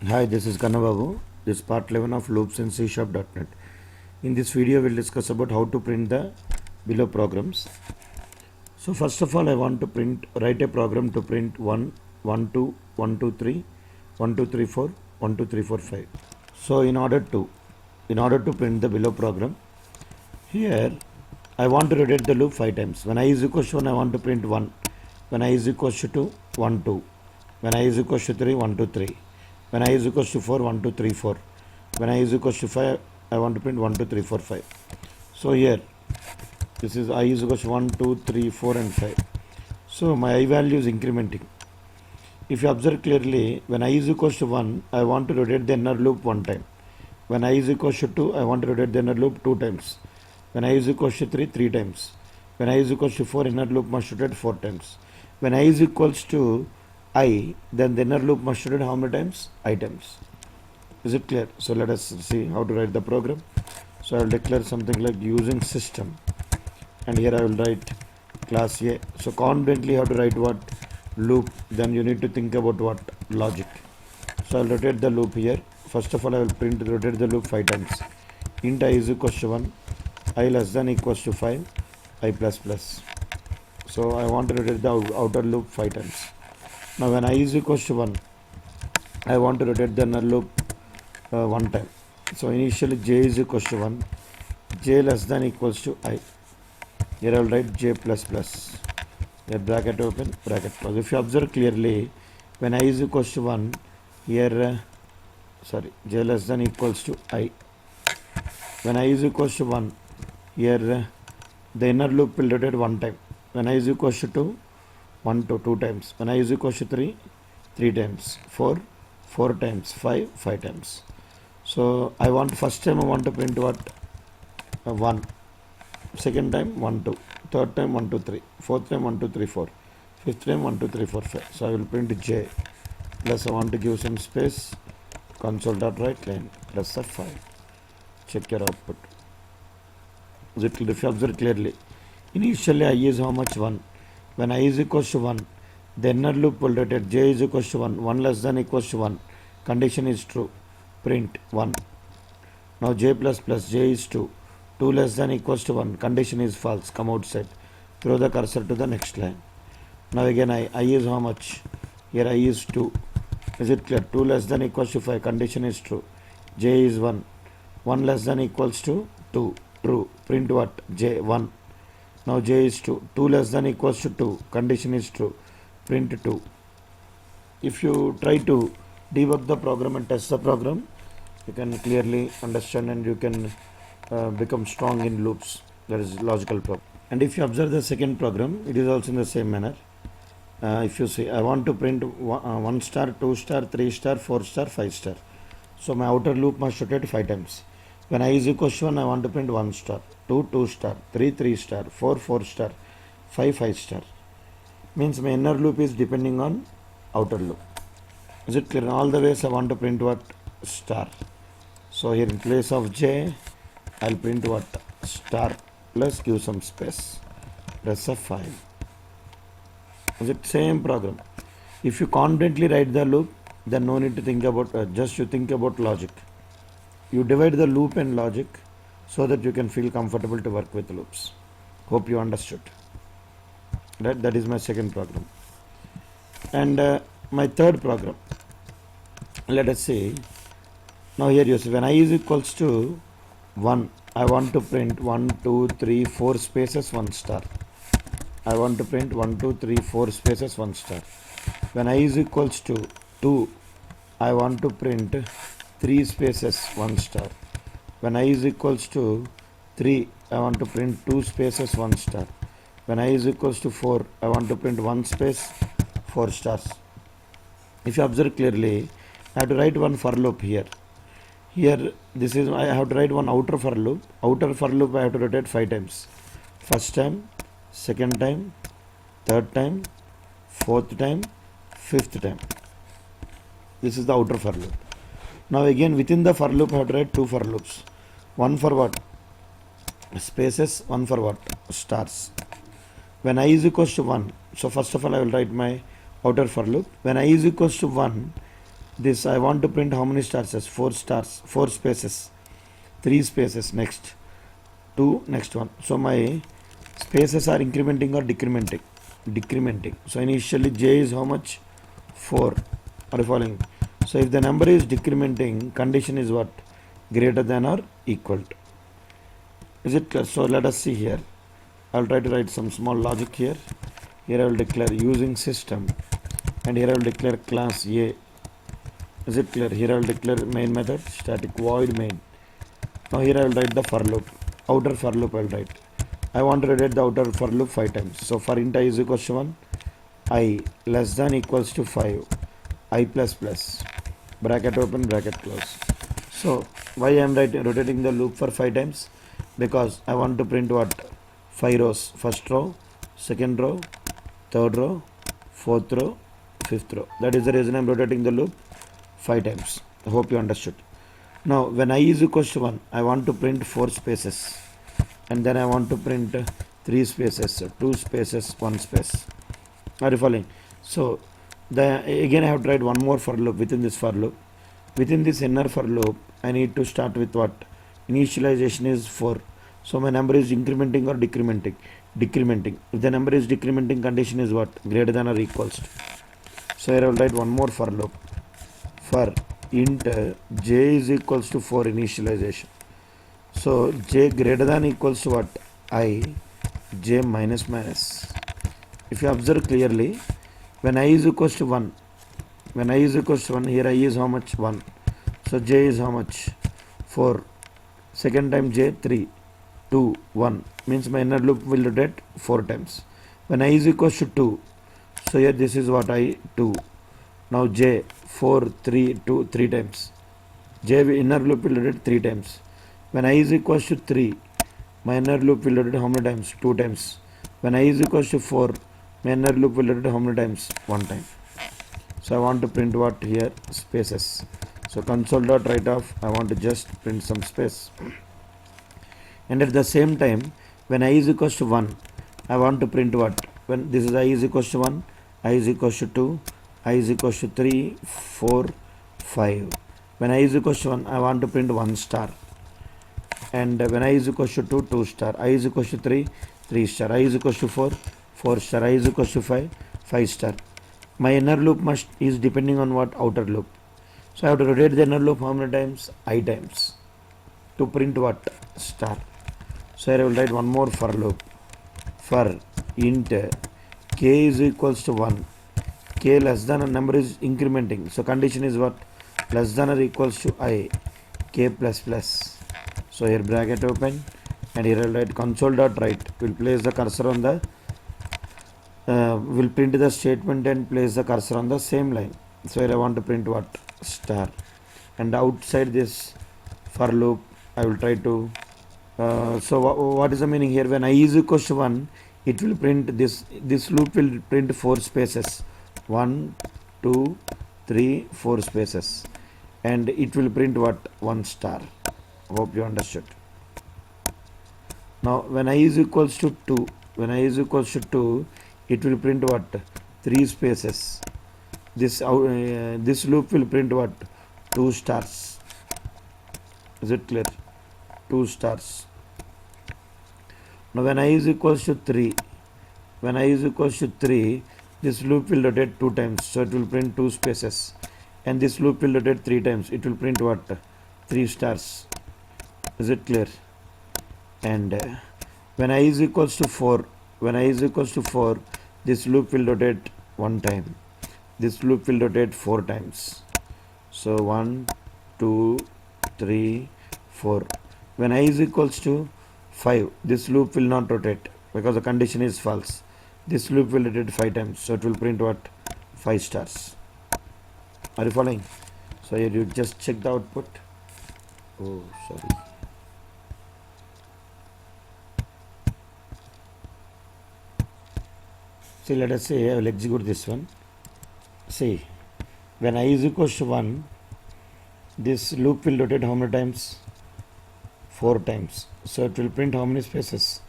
Hi, this is Kannababu. This is part 11 of loops in C#.NET. In this video, we'll discuss about how to print the below programs. So first of all, I want to write a program to print 1, 1, 2, 1, 2, 3, 1, 2, 3, 4, 1, 2, 3, 4, 5. So in order to print the below program, here I want to rotate the loop 5 times. When I is equals to 1, I want to print 1. When I is equals to 2, 1, 2. When I is equals to 3, 1, 2, 3. When I is equals to 4, 1, 2, 3, 4. When I is equals to 5, I want to print 1, 2, 3, 4, 5. So here, this is I is equals to 1, 2, 3, 4 and 5. So my I value is incrementing. If you observe clearly, when I is equals to 1, I want to rotate the inner loop 1 time. When I is equals to 2, I want to rotate the inner loop 2 times. When I is equals to 3, 3 times. When I is equals to 4, inner loop must rotate 4 times. When I is equals to I, then the inner loop must rotate how many times? I times. Is it clear? So let us see how to write the program. So I will declare something like using system, and here I will write class A. So confidently how to write what? Loop. Then you need to think about what? Logic. So I will rotate the loop here. First of all, I will rotate the loop 5 times. Int I is equals to 1, I less than equals to 5, I plus plus. So I want to rotate the outer loop 5 times. Now when I is equals to 1, I want to rotate the inner loop 1 time. So initially j is equals to 1, j less than equals to I. Here I will write j plus plus. Here bracket open, bracket close. If you observe clearly, when I is equals to 1, here j less than equals to I. When I is equals to 1, here the inner loop will rotate 1 time. When I is equals to 2, 1 to 2 times. When I is equals to 3, 3 times. 4, 4 times. 5, 5 times. So I want first time I want to print what? 1. Second time 1, 2. Third time 1, 2, 3. Fourth time 1, 2, 3, 4. Fifth time 1, 2, 3, 4, 5. So I will print j. Plus I want to give some space. Console.write line plus F5. Check your output. Is it clear? If you observe clearly, initially I is how much? 1. When I is equals to 1, the inner loop will rotate j is equals to 1, 1 less than equals to 1, condition is true, print 1. Now j plus plus, j is 2, 2 less than equals to 1, condition is false, come outside, throw the cursor to the next line. Now again I is how much? Here I is 2, is it clear? 2 less than equals to 5, condition is true, j is 1, 1 less than equals to 2, true, print what? J 1. Now j is 2, 2 less than equals to 2, condition is true, print 2. If you try to debug the program and test the program, you can clearly understand and you can become strong in loops. That is logical program. And if you observe the second program, it is also in the same manner. If you see, I want to print 1 star, 2 star, 3 star, 4 star, 5 star. So my outer loop must rotate 5 times. When I is equals to 1, I want to print 1 star, 2, 2 star, 3, 3 star, 4, 4 star, 5, 5 star. Means my inner loop is depending on outer loop. Is it clear? In all the ways I want to print what? Star. So here in place of j, I'll print what? Star plus give some space. Press F5. Is it same program? If you confidently write the loop, then no need to think about, just you think about logic. You divide the loop and logic so that you can feel comfortable to work with loops. Hope you understood. That is my second program. And my third program. Let us see. Now here you see, when I is equals to 1, I want to print 1, 2, 3, 4 spaces 1 star. I want to print 1, 2, 3, 4 spaces 1 star. When I is equals to 2, I want to print 3 spaces 1 star. When I is equals to 3, I want to print 2 spaces 1 star. When I is equals to 4, I want to print 1 space 4 stars. If you observe clearly, I have to write one for loop here. Here, this is, I have to write one outer for loop. Outer for loop I have to rotate 5 times. First time, second time, third time, fourth time, fifth time. This is the outer for loop. Now again within the for loop I have to write 2 for loops. One for what? Spaces, one for what? Stars. When I is equals to 1, so first of all I will write my outer for loop. When I is equals to 1, This I want to print how many stars? As 4 stars, 4 spaces, 3 spaces, next 2, next one. So my spaces are incrementing or decrementing? Decrementing. So initially j is how much? 4. Are you following? So if the number is decrementing, condition is what? Greater than or equal to. Is it clear? So let us see here. I'll try to write some small logic here. Here I will declare using system, and here I will declare class A. Is it clear? Here I will declare main method, static void main. Now here I will write the for loop. Outer for loop I will write. I want to repeat the outer for loop 5 times. So for int I is equals to 1, I less than equals to 5, I plus plus, bracket open, bracket close. So why I am rotating the loop for 5 times? Because I want to print what? 5 rows. First row, second row, third row, fourth row, fifth row. That is the reason I am rotating the loop 5 times. I hope you understood. Now when I is equals to 1, I want to print 4 spaces, and then I want to print 3 spaces, 2 spaces, 1 space. Are you following? So again I have tried one more for loop within this for loop. Within this inner for loop, I need to start with what? Initialization is 4. So my number is incrementing or decrementing? Decrementing. If the number is decrementing, condition is what? Greater than or equals to. So here I will write one more for loop. For int j is equals to 4 initialization. So j greater than equals to what? I, j minus minus. If you observe clearly, when I is equals to 1, when I is equals to 1, here I is how much? 1. So j is how much? 4. Second time j 3, 2, 1. Means my inner loop will rotate 4 times. When I is equals to 2, so here this is what I 2. Now j 4, 3, 2, 3 times. J inner loop will rotate 3 times. When I is equals to 3, my inner loop will rotate how many times? 2 times. When I is equals to 4, my inner loop will rotate how many times? 1 time. So I want to print what here? Spaces. So console.write off, I want to just print some space. And at the same time, when I is equals to 1, I want to print what? When this is I is equals to 1, I is equals to 2, I is equals to 3, 4, 5. When I is equals to 1, I want to print 1 star. And when I is equals to 2, 2 star. I is equals to 3, 3 star. I is equals to 4, 4 star. I is equals to 5, 5 star. My inner loop is depending on what? Outer loop. So I have to rotate the inner loop how many times? I times. To print what? Star. So here I will write one more for loop. For int k is equals to 1. K less than a number is incrementing. So condition is what? Less than or equals to I, k plus plus. So here bracket open, and here I will write console.write. We'll place the cursor on the will print the statement and place the cursor on the same line. So here I want to print what? Star. And outside this for loop, I will try to so what is the meaning here? When I is equals to 1, it will print this loop will print 4 spaces, 1, 2, 3, 4 spaces, and it will print what? 1 star. Hope you understood. Now when I is equals to 2, when I is equals to 2, it will print what? 3 spaces. This loop will print what? 2 stars. Is it clear? 2 stars. Now when I is equals to 3, when I is equals to 3, this loop will rotate 2 times, so it will print 2 spaces. And this loop will rotate 3 times, it will print what? 3 stars. Is it clear? And when I is equals to 4, when I is equals to 4, this loop will rotate 1 time. This loop will rotate 4 times. So 1, 2, 3, 4. When I is equals to 5, this loop will not rotate because the condition is false. This loop will rotate 5 times, so it will print what? 5 stars. Are you following? So here you just check the output. Oh, sorry. See, let us say I will execute this one. See, when I is equals to 1, this loop will rotate how many times? 4 times. So it will print how many spaces?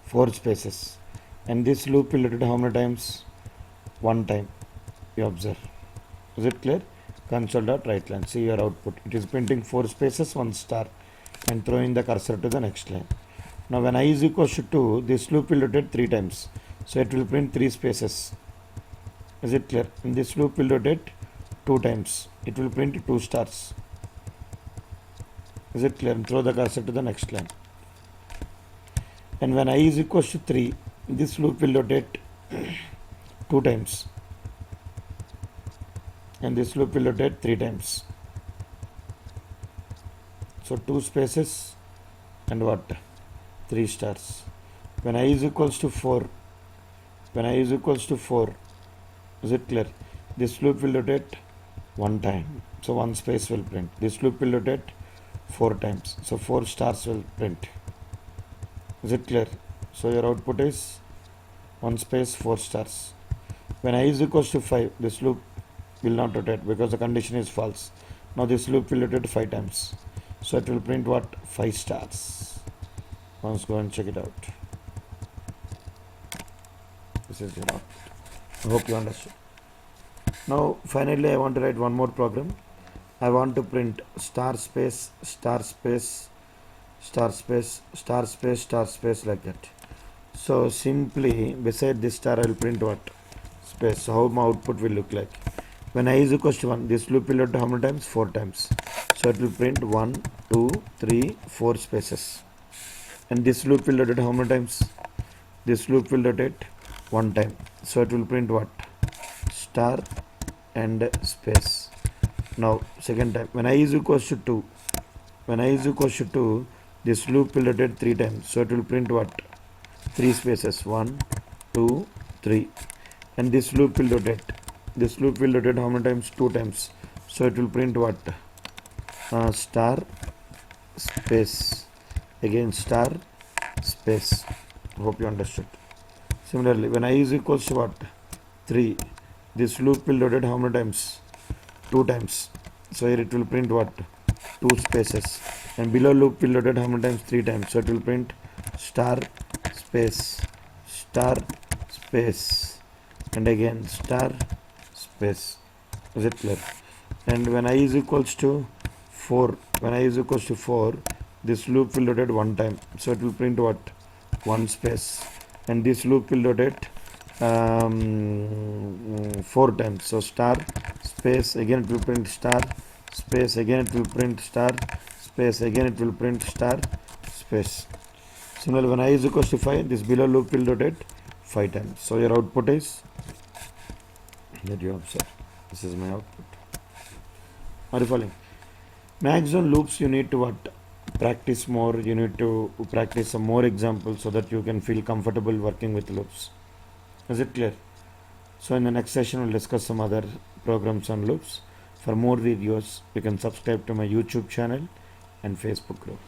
4 spaces. And this loop will rotate how many times? 1 time. You observe. Is it clear? console.writeLine. See your output. It is printing 4 spaces, 1 star, and throwing the cursor to the next line. Now when I is equals to 2, this loop will rotate 3 times. So it will print 3 spaces. Is it clear? And this loop will rotate 2 times. It will print 2 stars. Is it clear? And throw the cursor to the next line. And when I is equals to 3, this loop will rotate 2 times. And this loop will rotate 3 times. So 2 spaces and what? 3 stars. When I is equals to 4, is it clear? This loop will rotate 1 time. So 1 space will print. This loop will rotate 4 times. So 4 stars will print. Is it clear? So your output is 1 space 4 stars. When I is equals to 5, this loop will not rotate because the condition is false. Now this loop will rotate 5 times. So it will print what? 5 stars. Once go and check it out. This is your output. I hope you understood. Now finally I want to write one more program. I want to print star space, star space, star space, star space, star space, like that. So simply beside this star I will print what? Space. So how my output will look like? When I is equals to 1, this loop will rotate how many times? 4 times. So it will print 1, 2, 3, 4 spaces. And this loop will rotate how many times? This loop will rotate 1 time. So it will print what? Star and space. Now second time. When I is equals to 2, this loop will rotate 3 times. So it will print what? 3 spaces. 1, 2, 3. And this loop will rotate. This loop will rotate how many times? 2 times. So it will print what? Star space. Again star space. Hope you understood. Similarly, when I is equals to what? 3. This loop will rotate how many times? 2 times. So here it will print what? 2 spaces. And below loop will rotate how many times? 3 times. So it will print star space, star space, and again star space. Is it clear? And when I is equals to 4, this loop will rotate 1 time. So it will print what? 1 space. And this loop will rotate 4 times. So star space, again it will print star space, again it will print star space, again it will print star space. Similarly, when I is equals to 5, this below loop will rotate 5 times. So your output is that you observe. This is my output. Are you following? Maximum loops you need to what? Practice more. You need to practice some more examples so that you can feel comfortable working with loops. Is it clear? So in the next session we'll discuss some other programs on loops. For more videos you can subscribe to my YouTube channel and Facebook group.